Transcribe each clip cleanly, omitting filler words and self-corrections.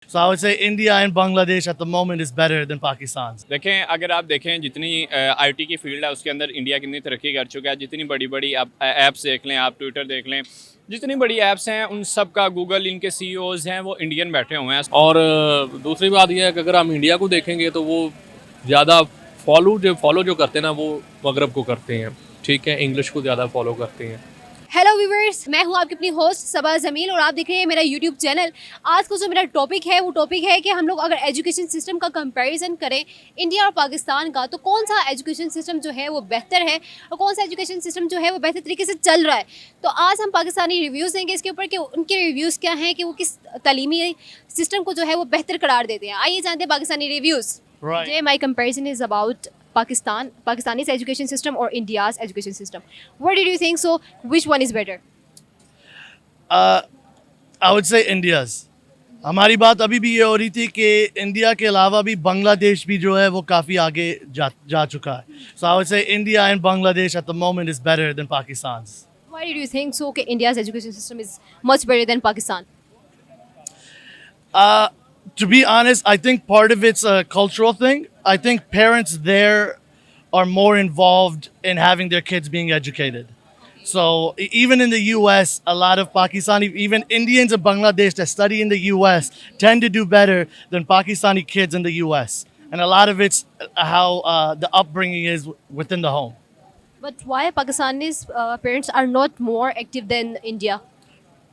So I would say India and Bangladesh at the moment is better than Pakistan. देखें, अगर आप देखें जितनी आईटी की फील्ड है उसके अंदर इंडिया कितनी तरक्की कर चुका है। जितनी बड़ी बड़ी आप ऐप्स देख लें, आप ट्विटर देख लें, जितनी बड़ी ऐप्स हैं उन सब का गूगल इनके सीईओज हैं वो इंडियन बैठे हुए हैं। और दूसरी बात यह है कि अगर हम इंडिया को देखेंगे तो वो ज़्यादा फॉलो जो करते हैं ना, वो मगरब को करते हैं। ठीक है, इंग्लिश को ज़्यादा फॉलो करते हैं। हेलो व्यूवर्स, मैं हूं आपकी अपनी होस्ट सबा जमील और आप देख रहे हैं मेरा यूट्यूब चैनल। आज का जो मेरा टॉपिक है वो टॉपिक है कि हम लोग अगर एजुकेशन सिस्टम का कंपैरिजन करें इंडिया और पाकिस्तान का, तो कौन सा एजुकेशन सिस्टम जो है वो बेहतर है और कौन सा एजुकेशन सिस्टम जो है वो बेहतर तरीके से चल रहा है। तो आज हम पाकिस्तानी रिव्यूज़ देंगे इसके ऊपर कि उनके रिव्यूज़ क्या हैं, कि वो किस तालीमी सिस्टम को जो है वो बेहतर करार देते हैं। आइए जानते हैं Pakistani reviews. Right. Today my comparison is about Pakistani's education system or India's education system. What did you think? So, which one is better? I would say India's. हमारी बात अभी भी ये हो रही थी कि इंडिया के अलावा भी बांग्लादेश भी जो है वो काफ़ी आगे जा चुका है. So I would say India and Bangladesh at the moment is better than Pakistan's. Why did you think so? Okay, India's education system is much better than Pakistan. To be honest, I think part of it's a cultural thing. I think parents there are more involved in having their kids being educated. So even in the U.S., a lot of Pakistani, even Indians and Bangladesh that study in the U.S. tend to do better than Pakistani kids in the U.S. And a lot of it's how the upbringing is within the home. But why Pakistani's parents are not more active than India?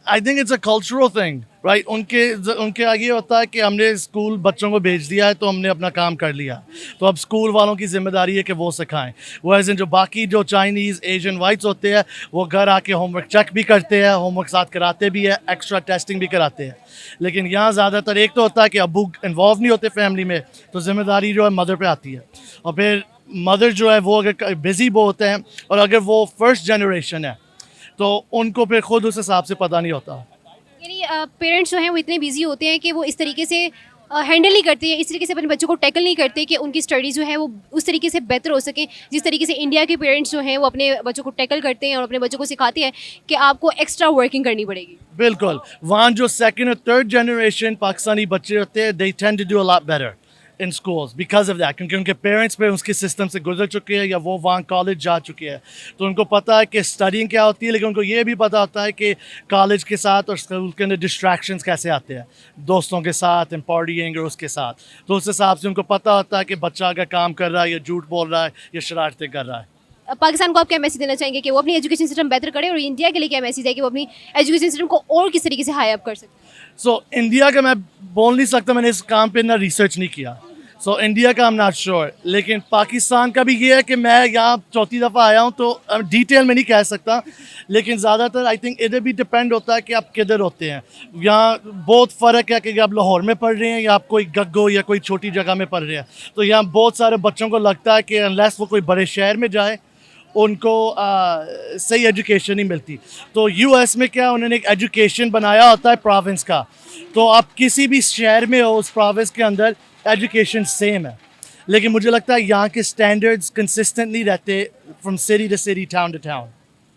I think it's a cultural thing, right? उनके आगे होता है कि हमने school बच्चों को भेज दिया है तो हमने अपना काम कर लिया, तो अब स्कूल वालों की जिम्मेदारी है कि वो सिखाएं। वैसे जो बाकी जो चाइनीज़ एशियन वाइट्स होते हैं वो घर आके होमवर्क चेक भी करते हैं, होमवर्क साथ कराते भी है, एक्स्ट्रा टेस्टिंग भी कराते हैं। लेकिन यहाँ ज़्यादातर एक तो होता है कि अबू इन्वॉल्व नहीं होते फैमिली में, तो जिम्मेदारी जो है मदर पे आती है। और फिर मदर जो है वो अगर बिज़ी वो होते हैं और अगर वो फर्स्ट जनरेशन है तो उनको फिर खुद उस हिसाब से पता नहीं होता। यानी पेरेंट्स जो हैं वो इतने बिजी होते हैं कि वो इस तरीके से हैंडल नहीं करते हैं, इस तरीके से अपने बच्चों को टैकल नहीं करते कि उनकी स्टडी जो है वो उस तरीके से बेहतर हो सके जिस तरीके से इंडिया के पेरेंट्स जो हैं वो अपने बच्चों को टैकल करते हैं और अपने बच्चों को सिखाते हैं कि आपको एक्स्ट्रा वर्किंग करनी पड़ेगी। बिल्कुल, वहाँ जो सेकंड और थर्ड जनरेशन पाकिस्तानी बच्चे होते हैं, they tend to do a lot better in schools because of that, क्योंकि उनके पेरेंट्स पे उसके सिस्टम से गुजर चुके हैं या वो वहाँ कॉलेज जा चुके हैं, तो उनको पता है कि स्टडिंग क्या होती है। लेकिन उनको ये भी पता होता है कि कॉलेज के साथ और स्कूल के अंदर डिस्ट्रैक्शंस कैसे आते हैं, दोस्तों के साथ एंड पार्टीइंग और उसके साथ, तो उस हिसाब से उनको पता होता है कि बच्चा अगर काम कर रहा है या झूठ बोल रहा है या शरारतें कर रहा है। पाकिस्तान को आप क्या मैसेज देना चाहेंगे कि वो अपनी एजुकेशन सिस्टम बेहतर करे, और इंडिया के लिए क्या मैसेज है कि वो अपनी एजुकेशन सिस्टम को और किस तरीके से हाई अप कर सकते? सो इंडिया का मैं बोल नहीं सकता, मैंने इस काम पे ना रिसर्च नहीं किया, सो इंडिया का आई एम नॉट श्योर। लेकिन पाकिस्तान का भी ये है कि मैं यहाँ चौथी दफ़ा आया हूँ तो डिटेल में नहीं कह सकता, लेकिन ज़्यादातर आई थिंक इधर भी डिपेंड होता है कि आप किधर होते हैं। यहाँ बहुत फ़र्क है कि आप लाहौर में पढ़ रहे हैं या आप कोई गग्गो या कोई छोटी जगह में पढ़ रहे हैं, तो यहाँ बहुत सारे बच्चों को लगता है कि अनलेस वो कोई बड़े शहर में जाए उनको सही एजुकेशन नहीं मिलती। तो यूएस में क्या उन्होंने एक एजुकेशन बनाया होता है प्रोविंस का, तो आप किसी भी शहर में हो उस प्रोविंस के अंदर एजुकेशन सेम है, लेकिन मुझे लगता है यहाँ के स्टैंडर्ड्स कंसिस्टेंटली रहते from city to city, town to town.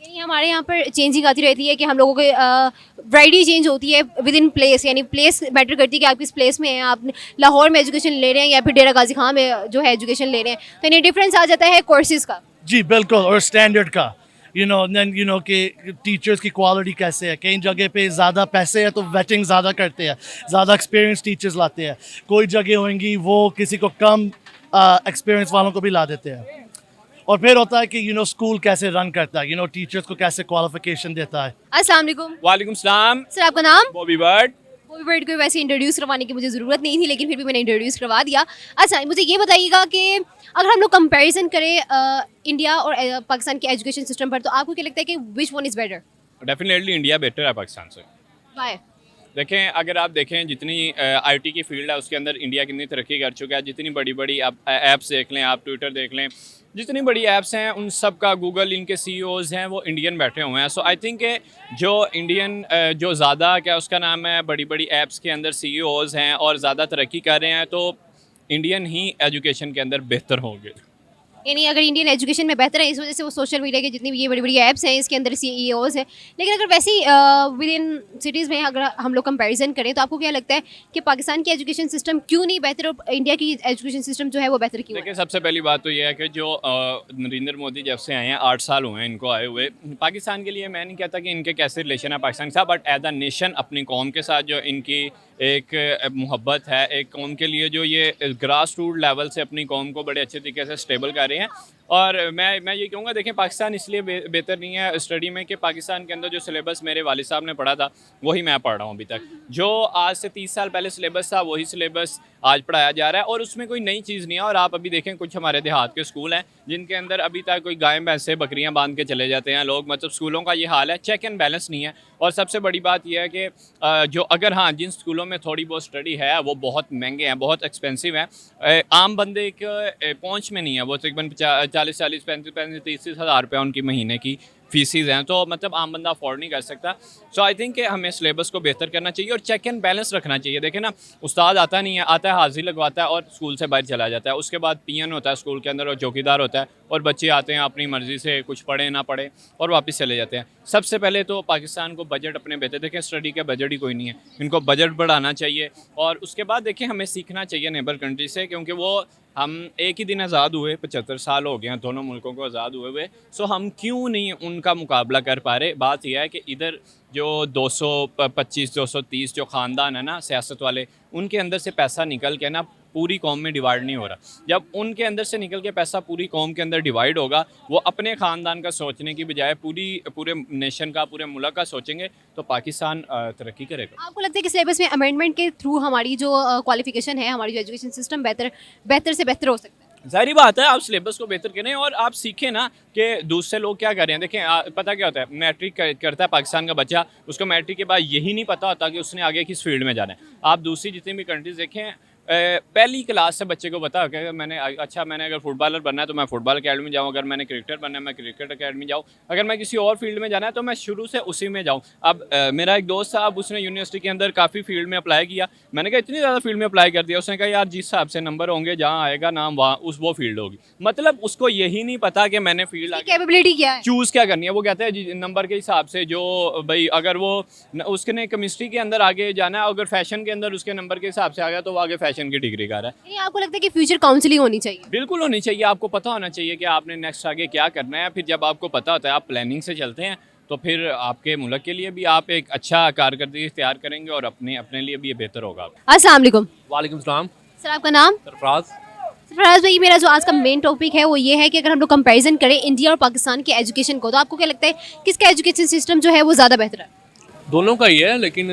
यानी हमारे यहाँ पर चेंजिंग आती रहती है कि हम लोगों की वैरायटी चेंज होती है विद इन प्लेस, यानी प्लेस मैटर करती है कि आप किस प्लेस में हैं, आप लाहौर में एजुकेशन ले रहे हैं या फिर डेरा गाजी खां में जो है एजुकेशन ले रहे हैं, तो यानी डिफरेंस आ जाता है कोर्सेज का। जी बिल्कुल, और स्टैंडर्ड का कि टीचर्स की क्वालिटी कैसे है। कई जगह पे ज़्यादा पैसे है तो वेटिंग ज़्यादा करते हैं, ज़्यादा एक्सपीरियंस टीचर्स लाते हैं, कोई जगह होंगी वो किसी को कम एक्सपीरियंस वालों को भी ला देते हैं। और फिर होता है कि स्कूल कैसे रन करता है, टीचर्स को कैसे क्वालिफिकेशन देता है। अस्सलाम वालेकुम। वालेकुम सलाम। सर, आपका नाम? बॉबी बर्ड। कोई वर्ड को वैसे इंट्रोड्यूस करवाने की मुझे ज़रूरत नहीं थी, लेकिन फिर भी मैंने इंट्रोड्यूस करवा दिया। अच्छा, मुझे ये बताइएगा कि अगर हम लोग कंपैरिजन करें इंडिया और पाकिस्तान के एजुकेशन सिस्टम पर, तो आपको क्या लगता है कि which one is better? Definitely India better है पाकिस्तान से। वाई? देखें, अगर आप देखें जितनी आईटी की फील्ड है उसके अंदर इंडिया कितनी तरक्की कर चुका है। जितनी बड़ी बड़ी आप ऐप्स देख लें, आप ट्विटर देख लें, जितनी बड़ी ऐप्स हैं उन सब का गूगल इनके सीईओज हैं वो इंडियन बैठे हुए हैं। सो आई थिंक जो इंडियन जो ज़्यादा क्या उसका नाम है बड़ी बड़ी ऐप्स के अंदर सीईओज हैं और ज़्यादा तरक्की कर रहे हैं, तो इंडियन ही एजुकेशन के अंदर बेहतर होंगे। यानी अगर इंडियन एजुकेशन में बेहतर है इस वजह से वो सोशल मीडिया के जितनी भी ये बड़ी बड़ी ऐप्स हैं इसके अंदर CEOs हैं, लेकिन अगर वैसे ही विद इन सिटीज़ में अगर हम लोग कंपैरिजन करें तो आपको क्या लगता है कि पाकिस्तान की एजुकेशन सिस्टम क्यों नहीं बेहतर और इंडिया की एजुकेशन सिस्टम जो है वो बेहतर क्यों है? देखिए, सबसे पहली बात तो ये है कि जो नरेंद्र मोदी जब से आए हैं 8 साल हुए हैं इनको आए हुए। पाकिस्तान के लिए मैं नहीं कहता कि इनके कैसे रिलेशन है पाकिस्तान के साथ, बट एज अ नेशन अपनी कौम के साथ जो इनकी एक मोहब्बत है, एक कौम के लिए जो ये ग्रास रूट लेवल से अपनी कौम को बड़े अच्छे तरीके से स्टेबल कर रहे हैं। और मैं ये कहूँगा, देखें, पाकिस्तान इसलिए बेहतर नहीं है स्टडी में कि पाकिस्तान के अंदर जो सिलेबस मेरे वालिद साहब ने पढ़ा था वही मैं पढ़ रहा हूँ अभी तक। जो आज से 30 साल पहले सिलेबस था वही सिलेबस आज पढ़ाया जा रहा है और उसमें कोई नई चीज़ नहीं है। और आप अभी देखें, कुछ हमारे देहात के स्कूल हैं जिनके अंदर अभी तक कोई गाय भैंसे बकरियां बांध के चले जाते हैं लोग। मतलब स्कूलों का ये हाल है, चेक एंड बैलेंस नहीं है। और सबसे बड़ी बात यह है कि जो अगर हाँ जिन स्कूलों में थोड़ी बहुत स्टडी है वो बहुत महंगे हैं, बहुत एक्सपेंसिव हैं, आम बंदे के पहुँच में नहीं है। वो तकरीबन 40 35 30 हज़ार रुपये उनकी महीने की फीसिस हैं, तो मतलब आम बंदा अफोर्ड नहीं कर सकता। सो आई थिंक कि हमें सिलेबस को बेहतर करना चाहिए और चेक एंड बैलेंस रखना चाहिए। देखें ना, उस्ताद आता नहीं है, आता है हाजिरी लगवाता है और स्कूल से बाहर चला जाता है। उसके बाद पीएन होता है स्कूल के अंदर और चौकीदार होता है और बच्चे आते हैं अपनी मर्ज़ी से, कुछ पढ़े ना पढ़े, और वापस चले जाते हैं। सबसे पहले तो पाकिस्तान को बजट अपने बेहतर, देखें स्टडी का बजट ही कोई नहीं है, इनको बजट बढ़ाना चाहिए। और उसके बाद देखें हमें सीखना चाहिए नेबर कंट्री से, क्योंकि वो हम एक ही दिन आज़ाद हुए, 75 साल हो गए हैं दोनों मुल्कों को आज़ाद हुए हुए। सो हम क्यों नहीं उनका मुकाबला कर पा रहे। बात यह है कि इधर जो 225 230 जो ख़ानदान है ना सियासत वाले, उनके अंदर से पैसा निकल के ना पूरी कौम में डिवाइड नहीं हो रहा। जब उनके अंदर से निकल के पैसा पूरी कौम के अंदर डिवाइड होगा, वो अपने ख़ानदान का सोचने की बजाय पूरे नेशन का, पूरे मुल्क का सोचेंगे, तो पाकिस्तान तरक्की करेगा। आपको लगता है कि सिलेबस में अमेंडमेंट के थ्रू हमारी जो क्वालिफिकेशन है, हमारी जो एजुकेशन सिस्टम बेहतर से बेहतर हो सकता है? ज़ाहिर बात है, आप सिलेबस को बेहतर करें और आप सीखें ना कि दूसरे लोग क्या कर रहे हैं। देखें, पता क्या होता है, मैट्रिक करता है पाकिस्तान का बच्चा, उसको मैट्रिक के बाद यही नहीं पता होता कि उसने आगे किस फील्ड में जाना है। आप दूसरी जितनी भी कंट्रीज़ देखें, पहली क्लास से बच्चे को पता कि मैंने अगर फुटबॉलर बनना है तो मैं फुटबॉल अकेडमी जाऊँ, अगर मैंने क्रिकेटर बनना है मैं क्रिकेट अकेडमी जाऊँ, अगर मैं किसी और फील्ड में जाना है तो मैं शुरू से उसी में जाऊँ। अब मेरा एक दोस्त था, अब उसने यूनिवर्सिटी के अंदर काफ़ी फील्ड में अप्लाई किया। मैंने कहा इतनी ज़्यादा फील्ड में अप्लाई कर दिया। उसने कहा यार जिस हिसाब से नंबर होंगे, जहाँ आएगा नाम वहाँ वो फील्ड होगी। मतलब उसको यही नहीं पता कि मैंने फील्ड कैपेबिलिटी क्या है, चूज़ क्या करनी है। वो कहता है नंबर के हिसाब से, जो भाई अगर वो उसने केमिस्ट्री के अंदर आगे जाना है, अगर फैशन के अंदर उसके नंबर के हिसाब से आ गया तो वो आगे फैशन की डिग्री कर रहा है। यानी आपको लगता है कि फ्यूचर काउंसलिंग होनी चाहिए? बिल्कुल होनी चाहिए। आपको पता होना चाहिए कि आपने नेक्स्ट आगे क्या करना है। फिर जब आपको पता होता है, आप प्लानिंग से चलते हैं, तो फिर आपके मुल्क के लिए भी आप एक अच्छा कारकर्दगी इख्तियार करेंगे और अपने लिए भी ये बेहतर होगा। अस्सलाम वालेकुम। वालेकुम सलाम। सर, आपका नाम? सरफराज। सरफराज भाई, मेरा जो आज का मेन टॉपिक है वो ये है कि अगर हम लोग कंपैरिजन करें इंडिया और पाकिस्तान के एजुकेशन को, तो आपको क्या लगता है किसका एजुकेशन सिस्टम जो है वो ज़्यादा बेहतर है? दोनों का ही है, लेकिन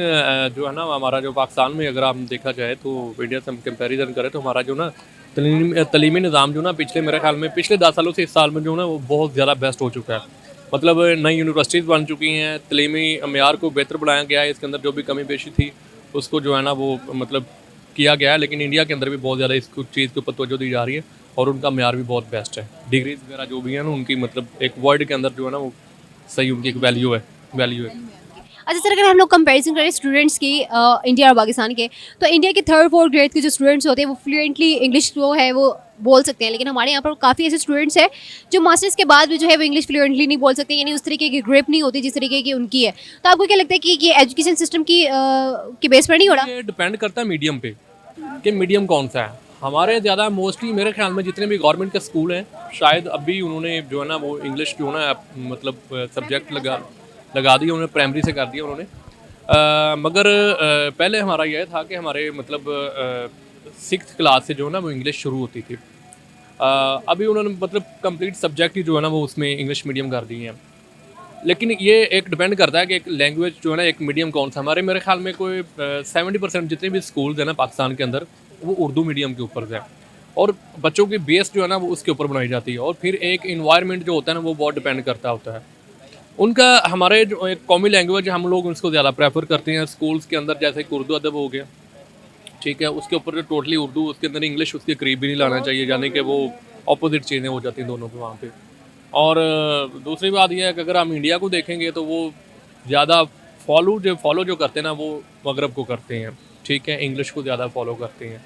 जो है ना हमारा जो पाकिस्तान में अगर आप देखा जाए तो इंडिया से हम कंपैरिजन करें तो हमारा जो ना तलीमी निज़ाम जो ना मेरे ख्याल में पिछले 10 सालों से इस साल में जो ना वो बहुत ज़्यादा बेस्ट हो चुका है। मतलब नई यूनिवर्सिटीज़ बन चुकी हैं, तलीमी मेयार को बेहतर बनाया गया है। इसके अंदर जो भी कमी पेशी थी उसको जो है ना वो मतलब किया गया है। लेकिन इंडिया के अंदर भी बहुत ज़्यादा इस चीज़ के ऊपर तवज्जो दी जा रही है और उनका मेयार भी बहुत बेस्ट है। डिग्रीज वगैरह जो भी है ना उनकी, मतलब एक वर्ल्ड के अंदर जो है ना वो सही उनकी एक वैल्यू है। अच्छा सर, अगर हम लोग कंपैरिजन करें स्टूडेंट्स की इंडिया और पाकिस्तान के, तो इंडिया के 3rd 4th ग्रेड के जो स्टूडेंट्स होते हैं वो फ्लुएंटली इंग्लिश जो है वो बोल सकते हैं, लेकिन हमारे यहाँ पर काफ़ी ऐसे स्टूडेंट्स हैं जो मास्टर्स के बाद भी जो है वो इंग्लिश फ्लुएंटली नहीं बोल सकते, यानी उस तरीके की ग्रिप नहीं होती जिस तरीके की उनकी है। तो आपको क्या लगता है कि ये एजुकेशन सिस्टम की बेस पर नहीं हो रहा? ये डिपेंड करता है मीडियम पे कि मीडियम कौन सा है। हमारे ज़्यादा मोस्टली मेरे ख्याल में जितने भी गवर्नमेंट के स्कूल हैं, शायद अभी उन्होंने जो है ना वो इंग्लिश जो है ना मतलब सब्जेक्ट लगा दिया उन्होंने, प्राइमरी से कर दिया उन्होंने। मगर पहले हमारा यह था कि हमारे मतलब 6th क्लास से जो है ना वो इंग्लिश शुरू होती थी। अभी उन्होंने मतलब कंप्लीट सब्जेक्ट ही जो है ना वो उसमें इंग्लिश मीडियम कर दी हैं। लेकिन ये एक डिपेंड करता है कि एक लैंग्वेज जो है ना एक मीडियम कौन सा। हमारे मेरे ख्याल में कोई 70% जितने भी स्कूल्स हैं ना पाकिस्तान के अंदर वो उर्दू मीडियम के ऊपर है और बच्चों की बेस जो है ना वो उसके ऊपर बनाई जाती है। और फिर एक इन्वायरमेंट जो होता है ना वो बहुत डिपेंड करता होता है उनका। हमारे जो एक कौमी लैंग्वेज हम लोग उसको ज़्यादा प्रेफर करते हैं स्कूल्स के अंदर, जैसे कि उर्दू अदब हो गया, ठीक है, उसके ऊपर जो टोटली उर्दू, उसके अंदर इंग्लिश उसके करीब भी नहीं लाना चाहिए, यानी कि वो अपोजिट चीज़ें हो जाती हैं दोनों के वहाँ पे। और दूसरी बात यह है कि अगर हम इंडिया को देखेंगे तो वो ज़्यादा फॉलो जो करते हैं ना वो मगरब को करते हैं, ठीक है, इंग्लिश को ज़्यादा फॉलो करते हैं।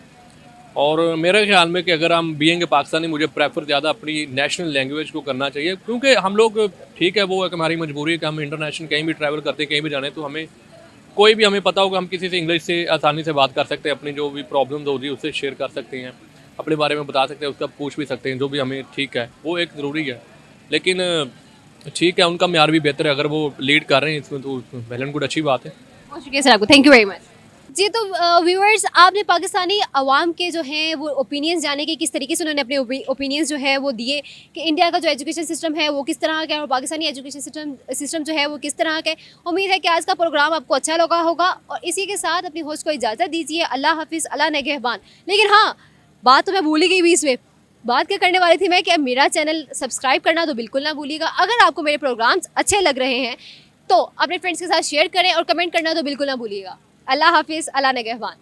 और मेरे ख्याल में कि अगर हम बीइंग पाकिस्तानी, मुझे प्रेफर ज़्यादा अपनी नेशनल लैंग्वेज को करना चाहिए, क्योंकि हम लोग ठीक है, वो एक हमारी मजबूरी है कि हम इंटरनेशनल कहीं भी ट्रैवल करते हैं, कहीं भी जाने, तो हमें कोई भी हमें पता होगा, हम किसी से इंग्लिश से आसानी से बात कर सकते हैं, अपनी जो भी प्रॉब्लम्स होती है उससे शेयर कर सकते हैं, अपने बारे में बता सकते हैं, उसका पूछ भी सकते हैं, जो भी हमें ठीक है, वो एक ज़रूरी है। लेकिन ठीक है, उनका म्यार भी बेहतर है, अगर वो लीड कर रहे हैं इसमें तो वेल एंड गुड, अच्छी बात है। बहुत शुक्रिया सर आपको, थैंक यू वेरी मच। जी, तो व्यूअर्स, आपने पाकिस्तानी अवाम के जो हैं वो ओपिनियंस जाने कि किस तरीके से उन्होंने अपने ओपिनियंस जो है वो दिए कि इंडिया का जो एजुकेशन सिस्टम है वो किस तरह का है और पाकिस्तानी एजुकेशन सिस्टम जो है वो किस तरह का है। उम्मीद है कि आज का प्रोग्राम आपको अच्छा लगा होगा और इसी के साथ अपनी होस्ट को इजाज़त दीजिए। अल्लाह हाफिज़, अल्लाह निगहबान। लेकिन हाँ, बात तो मैं भूल ही गई बीच में, बात क्या करने वाली थी मैं कि मेरा चैनल सब्सक्राइब करना तो बिल्कुल ना भूलिएगा। अगर आपको मेरे प्रोग्राम्स अच्छे लग रहे हैं तो अपने फ्रेंड्स के साथ शेयर करें और कमेंट करना तो बिल्कुल ना भूलिएगा। अल्लाह हाफिज़, अल्लाह निगहबान।